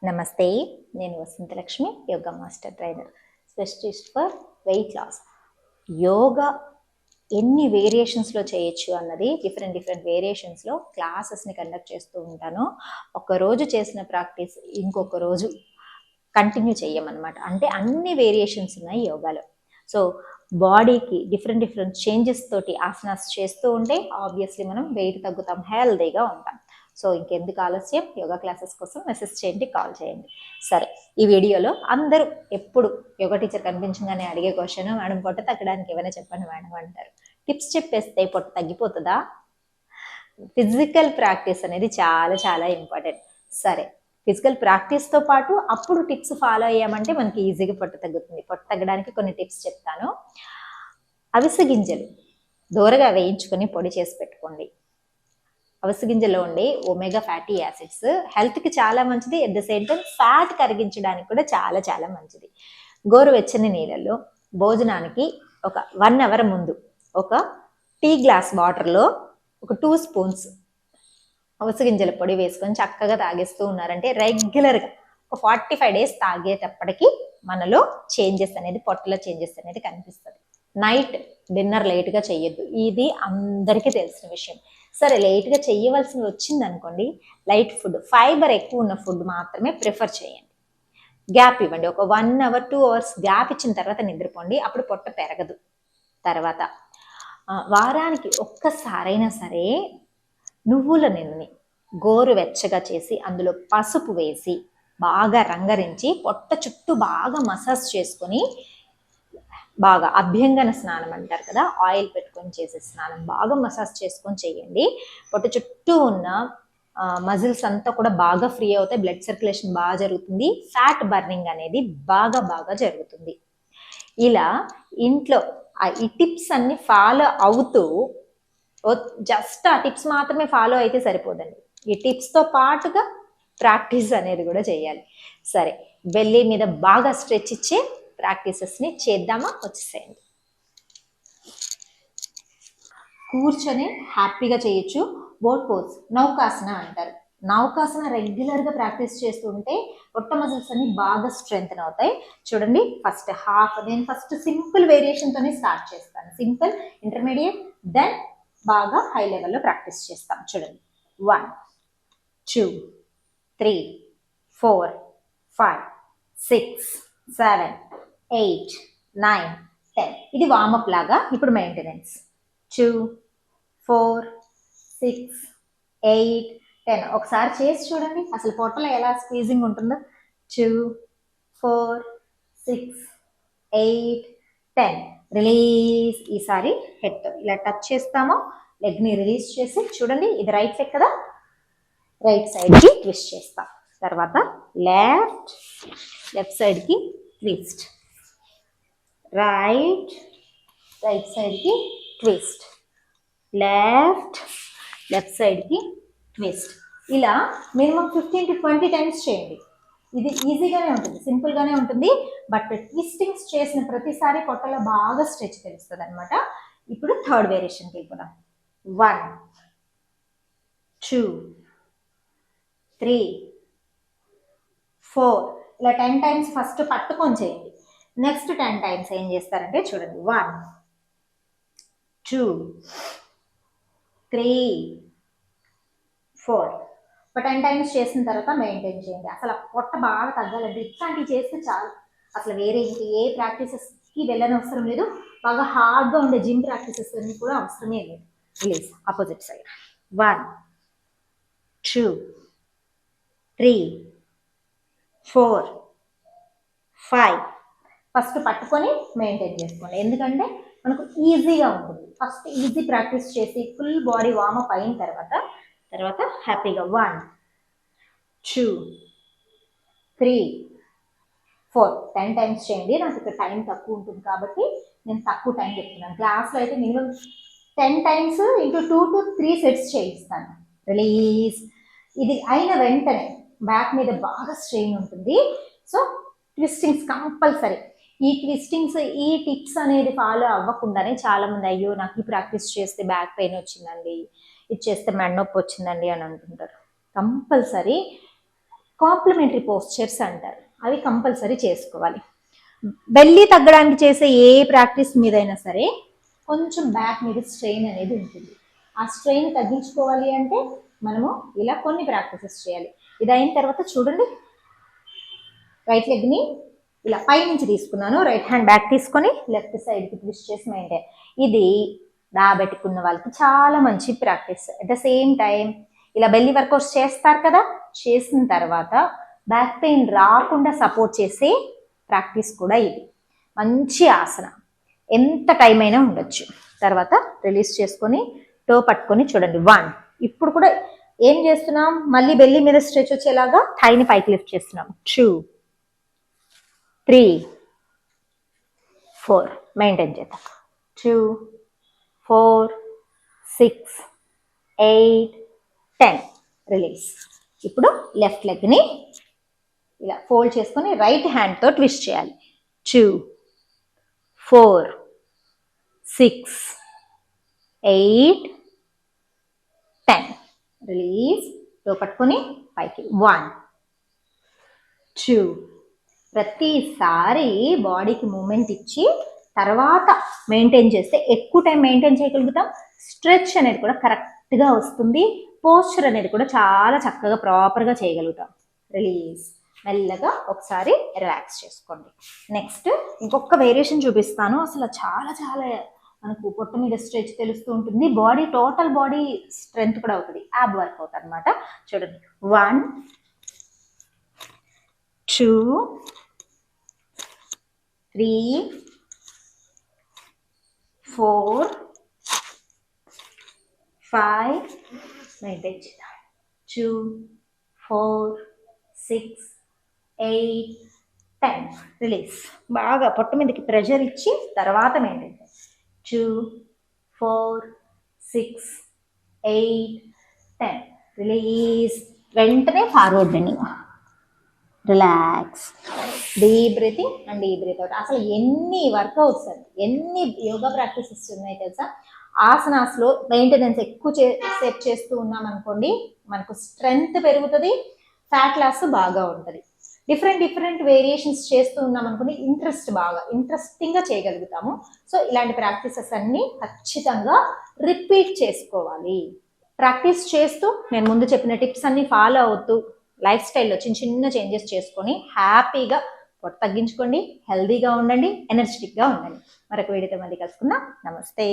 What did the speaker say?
నమస్తే, నేను Vasanthalakshmi, yoga master trainer, specialist for weight loss. Yoga ఎన్ని వేరియేషన్స్లో చేయొచ్చు అన్నది డిఫరెంట్ వేరియేషన్స్లో క్లాసెస్ని కండక్ట్ చేస్తూ ఉంటాను. ఒకరోజు చేసిన ప్రాక్టీస్ ఇంకొక రోజు కంటిన్యూ చెయ్యమన్నమాట. అంటే అన్ని వేరియేషన్స్ ఉన్నాయి యోగాలో. సో బాడీకి డిఫరెంట్ చేంజెస్ తోటి ఆసనాస్ చేస్తూ ఉంటే ఆబ్వియస్లీ మనం వెయిట్ తగ్గుతాం, హెల్దీగా ఉంటాం. సో ఇంకెందుకు ఆలస్యం, యోగా క్లాసెస్ కోసం మెసేజ్ చేయండి, కాల్ చేయండి. సరే, ఈ వీడియోలో అందరూ ఎప్పుడు యోగా టీచర్ కనిపించగానే అడిగే క్వశ్చన్, మేడం పొట్ట తగ్గడానికి ఏమైనా చెప్పండి మేడం అంటారు. టిప్స్ చెప్పేస్తే పొట్ట తగ్గిపోతుందా? ఫిజికల్ ప్రాక్టీస్ అనేది చాలా చాలా ఇంపార్టెంట్. సరే, ఫిజికల్ ప్రాక్టీస్తో పాటు అప్పుడు టిప్స్ ఫాలో అయ్యామంటే మనకి ఈజీగా పొట్ట తగ్గుతుంది. పొట్ట తగ్గడానికి కొన్ని టిప్స్ చెప్తాను. అవిసె గింజలు దూరగా వేయించుకొని పొడి చేసి పెట్టుకోండి. అవిసె గింజలో ఉండే ఒమేగా ఫ్యాటీ యాసిడ్స్ హెల్త్కి చాలా మంచిది. At the same time fat కరిగించడానికి కూడా చాలా చాలా మంచిది. గోరువెచ్చని నీళ్ళల్లో భోజనానికి ఒక 1 అవర్ ముందు ఒక టీ గ్లాస్ వాటర్లో ఒక 2 స్పూన్స్ అవిసె గింజల పొడి వేసుకొని చక్కగా తాగేస్తూ ఉన్నారంటే రెగ్యులర్గా ఒక 45 డేస్ తాగేటప్పటికి మనలో చేంజెస్ అనేది, పొట్టలో చేంజెస్ అనేది కనిపిస్తుంది. నైట్ డిన్నర్ లేట్గా చెయ్యొద్దు, ఇది అందరికీ తెలిసిన విషయం. సరే, లేట్గా చెయ్యవలసి వచ్చింది అనుకోండి, లైట్ ఫుడ్, ఫైబర్ ఎక్కువ ఉన్న ఫుడ్ మాత్రమే ప్రిఫర్ చేయండి. గ్యాప్ ఇవ్వండి, ఒక 1 అవర్ 2 అవర్స్ గ్యాప్ ఇచ్చిన తర్వాత నిద్రపోండి, అప్పుడు పొట్ట పెరగదు. తర్వాత వారానికి ఒక్కసారైనా సరే నువ్వుల నూనెని గోరువెచ్చగా చేసి అందులో పసుపు వేసి బాగా రంగరించి పొట్ట చుట్టూ బాగా మసాజ్ చేసుకొని, బాగా అభ్యంగన స్నానం అంటారు కదా, ఆయిల్ పెట్టుకొని చేసే స్నానం, బాగా మసాజ్ చేసుకొని చేయండి. పొట్ట చుట్టూ ఉన్న మజిల్స్ అంతా కూడా బాగా ఫ్రీ అవుతాయి, బ్లడ్ సర్క్యులేషన్ బాగా జరుగుతుంది, ఫ్యాట్ బర్నింగ్ అనేది బాగా జరుగుతుంది. ఇలా ఇంట్లో ఈ టిప్స్ అన్ని ఫాలో అవుతూ, జస్ట్ ఆ టిప్స్ మాత్రమే ఫాలో అయితే సరిపోదండి, ఈ టిప్స్తో పాటుగా ప్రాక్టీస్ అనేది కూడా చేయాలి. సరే, బెల్లీ మీద బాగా స్ట్రెచ్ ఇచ్చే ప్రాక్టీసెస్ని చేద్దామా? వచ్చేసేయండి. కూర్చొని హ్యాపీగా చేయొచ్చు. బోట్ పోజ్, నౌకాసన అంటారు. నౌకాసన రెగ్యులర్గా ప్రాక్టీస్ చేస్తుంటే పొట్ట మజిల్స్ అన్ని బాగా స్ట్రెంగ్తన్ అవుతాయి. చూడండి, నేను ఫస్ట్ సింపుల్ వేరియేషన్తోనే స్టార్ట్ చేస్తాను. సింపుల్, ఇంటర్మీడియట్, దెన్ బాగా హై లెవెల్లో ప్రాక్టీస్ చేస్తాం. చూడండి, 1 2 3 4 5 6 7 8 9 10. ఇది వార్మప్ లాగా. ఇప్పుడు మెయింటెనెన్స్. 2 4 6 8 10. ఒకసారి చేసి చూడండి అసలు పొట్టలో ఎలా స్క్వీజింగ్ ఉంటుందో. 2 4 6 8 10. రిలీజ్. ఈసారి హెడ్ ఇలా టచ్ చేస్తామో లెగ్ని రిలీజ్ చేసి చూడండి, ఇది రైట్ లెగ్ కదా, రైట్ సైడ్కి ట్విస్ట్ చేస్తాం. తర్వాత లెఫ్ట్ సైడ్కి ట్విస్ట్, రైట్ సైడ్కి ట్విస్ట్, లెఫ్ట్ సైడ్కి ట్విస్ట్. ఇలా మినిమం 15 to 20 టైమ్స్ చేయండి. ఇది ఈజీగానే ఉంటుంది, సింపుల్గానే ఉంటుంది, బట్ ట్విస్టింగ్స్ చేసిన ప్రతిసారి పొట్టలో బాగా స్ట్రెచ్ తెలుస్తుంది అనమాట. ఇప్పుడు థర్డ్ వేరియేషన్కి వెళ్ళిపోదాం. 1 2 3 4. ఇలా 10 టైమ్స్ ఫస్ట్ పట్టుకొని చేయండి. నెక్స్ట్ 10 టైమ్స్ ఏం చేస్తారంటే చూడండి, 1 2 3 4. ఒక 10 టైమ్స్ చేసిన తర్వాత మెయింటైన్ చేయండి. అసలు పొట్ట బాగా తగ్గాలంటే ఇట్లాంటివి చేస్తే చాలు. అసలు వేరే ఇంక ఏ ప్రాక్టీసెస్కి వెళ్ళని అవసరం లేదు. బాగా హార్డ్గా ఉండే జిమ్ ప్రాక్టీసెస్ అన్ని కూడా అవసరమే లేదు. రిలీజ్. Opposite side. 1 2 3 4 5. ఫస్ట్ పట్టుకొని మెయింటైన్ చేసుకోండి, ఎందుకంటే మనకు ఈజీగా ఉంటుంది. ఫస్ట్ ఈజీ ప్రాక్టీస్ చేసి ఫుల్ బాడీ వార్మప్ అయిన తర్వాత హ్యాపీగా 1 2 3 4 10 టైమ్స్ చేయండి. నాకు ఇక్కడ టైం తక్కువ ఉంటుంది కాబట్టి నేను తక్కువ టైం చెప్తున్నాను. క్లాస్లో అయితే minimum 10 times into 2 to 3 sets చేయిస్తాను. రిలీజ్. ఇది అయిన వెంటనే బ్యాక్ మీద బాగా స్ట్రెయిన్ ఉంటుంది. So ట్విస్టింగ్స్ compulsory. ఈ ట్విస్టింగ్స్, ఈ టిప్స్ అనేది ఫాలో అవ్వకుండానే చాలామంది అయ్యో నాకు ఈ ప్రాక్టీస్ చేస్తే బ్యాక్ పెయిన్ వచ్చిందండి, ఇది చేస్తే మెడ నొప్పి వచ్చిందండి అని అంటుంటారు. కంపల్సరీ కాంప్లిమెంటరీ పోస్చర్స్ అంటారు, అవి కంపల్సరీ చేసుకోవాలి. బెల్లీ తగ్గడానికి చేసే ఏ ప్రాక్టీస్ మీదైనా సరే కొంచెం బ్యాక్ మీద స్ట్రెయిన్ అనేది ఉంటుంది. ఆ స్ట్రెయిన్ తగ్గించుకోవాలి అంటే మనము ఇలా కొన్ని ప్రాక్టీసెస్ చేయాలి. ఇది అయిన తర్వాత చూడండి, రైట్ లెగ్ని ఇలా పై నుంచి తీసుకున్నాను, రైట్ హ్యాండ్ బ్యాక్ తీసుకొని లెఫ్ట్ సైడ్కి ట్విస్ట్ చేసి మెయింటైన్. ఇది దాబెట్టుకున్న వాళ్ళకి చాలా మంచి practice. At the same time ఇలా బెల్లీ వర్కౌట్స్ చేస్తారు కదా, చేసిన తర్వాత బ్యాక్ పెయిన్ రాకుండా సపోర్ట్ చేసే ప్రాక్టీస్ కూడా ఇది. మంచి ఆసన, ఎంత టైం అయినా ఉండొచ్చు. తర్వాత రిలీజ్ చేసుకొని టో పట్టుకొని చూడండి. 1. ఇప్పుడు కూడా ఏం చేస్తున్నాం, మళ్ళీ బెల్లీ మీద స్ట్రెచ్ వచ్చేలాగా థైని పైకి లిఫ్ట్ చేస్తున్నాం. 2, 3, 4 మెయింటైన్ చేద్దాం. 2, 4, 6, 8, 10 రిలీజ్. ఇప్పుడు లెఫ్ట్ లెగ్ని ఇలా ఫోల్డ్ చేసుకొని రైట్ హ్యాండ్తో ట్విస్ట్ చేయాలి. 2, 4, 6, 8, 10 రిలీజ్. టో పట్టుకొని పైకి. 1, 2. ప్రతిసారి బాడీకి మూమెంట్ ఇచ్చి తర్వాత మెయింటైన్ చేస్తే ఎక్కువ టైం మెయింటైన్ చేయగలుగుతాం. స్ట్రెచ్ అనేది కూడా కరెక్ట్గా వస్తుంది. పోస్చర్ అనేది కూడా చాలా చక్కగా ప్రాపర్గా చేయగలుగుతాం. రిలీజ్. మెల్లగా ఒకసారి రిలాక్స్ చేసుకోండి. నెక్స్ట్ ఇంకొక వేరియేషన్ చూపిస్తాను. అసలు చాలా చాలా మనకు పొట్ట మీద స్ట్రెచ్ తెలుస్తూ ఉంటుంది, బాడీ టోటల్ బాడీ స్ట్రెంగ్త్ కూడా అవుతుంది. యాబ్ వర్కౌట్ అనమాట. చూడండి. 1, 2, 3, 4, 5 మెయింటైన్ చేద్దాం. 2, 4, 6, 8, 10 రిలీజ్. బాగా పొట్ట మీదకి ప్రెషర్ ఇచ్చి తర్వాత మెయింటైన్. 2, 4, 6, 8, 10 రిలీజ్. వెంటనే forward bending. Relax. Deep breathing and deep breath out. అసలు ఎన్ని వర్కౌట్స్ అండి, ఎన్ని యోగా ప్రాక్టీసెస్ ఉన్నాయి తెలుసా. ఆసనాస్లో మెయింటెనెన్స్ ఎక్కువ సేపు చేస్తూ ఉన్నాం అనుకోండి, మనకు స్ట్రెంగ్త్ పెరుగుతుంది, ఫ్యాట్ లాస్ బాగా ఉంటుంది. డిఫరెంట్ వేరియేషన్స్ చేస్తూ ఉన్నాం అనుకుని ఇంట్రెస్టింగ్గా చేయగలుగుతాము. సో ఇలాంటి ప్రాక్టీసెస్ అన్నీ ఖచ్చితంగా రిపీట్ చేసుకోవాలి. ప్రాక్టీస్ చేస్తూ నేను ముందు చెప్పిన టిప్స్ అన్ని ఫాలో అవుతూ లైఫ్ స్టైల్లో చిన్న చేంజెస్ చేసుకొని హ్యాపీగా పొట్ట తగ్గించుకోండి, హెల్దీగా ఉండండి, ఎనర్జెటిక్గా ఉండండి. మరొక వీడియోతో మళ్ళీ కలుసుకుందాం. నమస్తే.